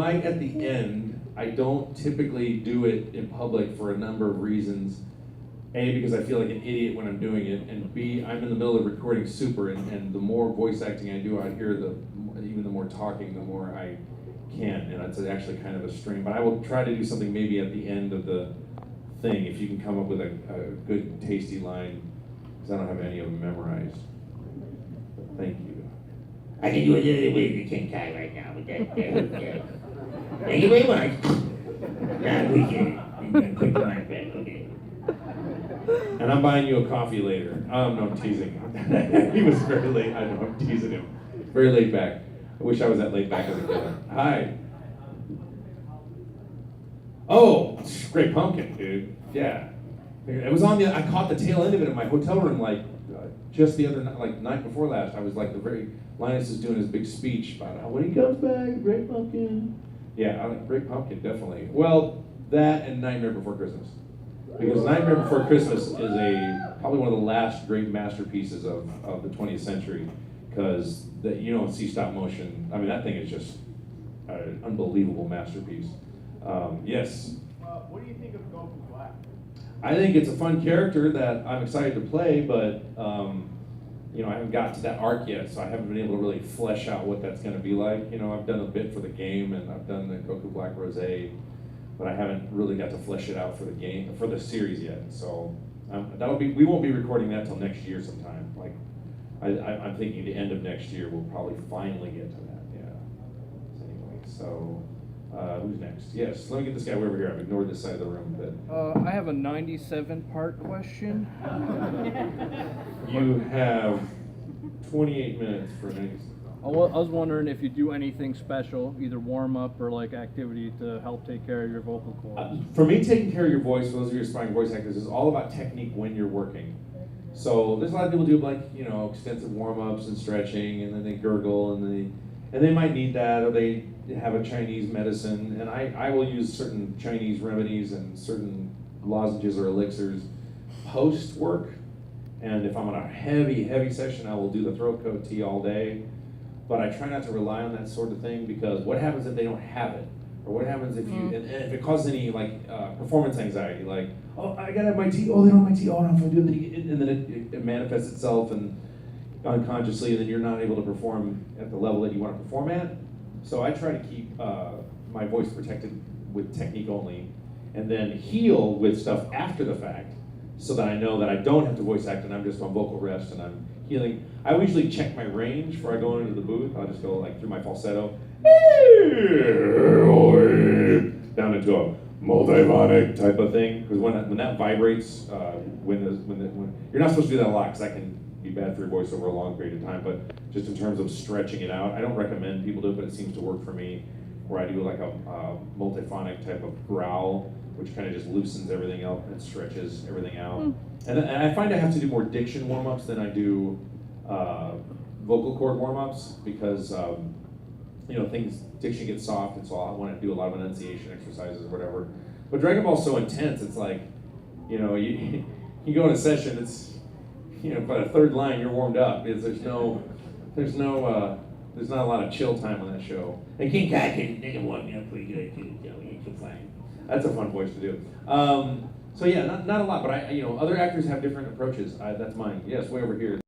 Mic at the end, I don't typically do it in public for a number of reasons. A, because I feel like an idiot when I'm doing it, and B, I'm in the middle of recording Super, and the more voice acting I do out here, even the more talking, the more I can, and it's actually kind of a strain. But I will try to do something maybe at the end of the thing, if you can come up with a good, tasty line, because I don't have any of them memorized. But thank you. I can do a little bit of the King Kai right now with that. Thank you very much. I appreciate it. And quick line back, okay. And I'm buying you a coffee later. No, I'm teasing. He was very laid. I know, I'm teasing him. Very laid back. I wish I was that laid back as a kid. Hi. Oh, Great Pumpkin, dude. Yeah. It was on I caught the tail end of it in my hotel room, just the other night, night before last. I was Linus is doing his big speech about how when he comes back, Great Pumpkin. Yeah, Great Pumpkin, definitely. Well, that and Nightmare Before Christmas. Because Nightmare Before Christmas is probably one of the last great masterpieces of the 20th century. Because you don't see stop motion. I mean, that thing is just an unbelievable masterpiece. Yes? What do you think of Goku Black? I think it's a fun character that I'm excited to play, but I haven't got to that arc yet, so I haven't been able to really flesh out what that's going to be like. I've done a bit for the game, and I've done the Goku Black Rosé, but I haven't really got to flesh it out for the game, for the series yet. So we won't be recording that till next year sometime. I'm thinking the end of next year we'll probably finally get to that. Yeah. Anyway, so. Who's next? Yes, let me get this guy over here. I've ignored this side of the room a bit. I have a 97-part question. You have 28 minutes for 97. I was wondering if you do anything special, either warm-up or activity to help take care of your vocal cords. For me, taking care of your voice, for those of you aspiring voice actors, is all about technique when you're working. So there's a lot of people do extensive warm-ups and stretching, and then they gurgle, and they might need that, or they have a Chinese medicine, and I will use certain Chinese remedies and certain lozenges or elixirs post-work, and if I'm on a heavy, heavy session, I will do the throat coat tea all day, but I try not to rely on that sort of thing, because what happens if they don't have it? Or what happens if and if it causes any performance anxiety, oh, I gotta have my tea, oh, they don't have my tea, oh, I don't know if I do it, and then it manifests itself and unconsciously, and then you're not able to perform at the level that you want to perform at. So I try to keep my voice protected with technique only, and then heal with stuff after the fact, so that I know that I don't have to voice act and I'm just on vocal rest and I'm healing. I usually check my range before I go into the booth. I'll just go through my falsetto, down into a multiphonic type of thing, because when that vibrates, when you're not supposed to do that a lot, because that can be bad for your voice over a long period of time, but just in terms of stretching it out, I don't recommend people do it, but it seems to work for me, where I do a multiphonic type of growl, which kind of just loosens everything up and stretches everything out. And I find I have to do more diction warm-ups than I do vocal cord warm-ups, because diction gets soft, and so I want to do a lot of enunciation exercises or whatever. But Dragon Ball's so intense, it's you go in a session, it's by the third line you're warmed up. There's not a lot of chill time on that show. And King Kai can warm me up pretty good too, so it's fine. That's a fun voice to do. So yeah, not a lot, but other actors have different approaches. That's mine. Yes, way over here.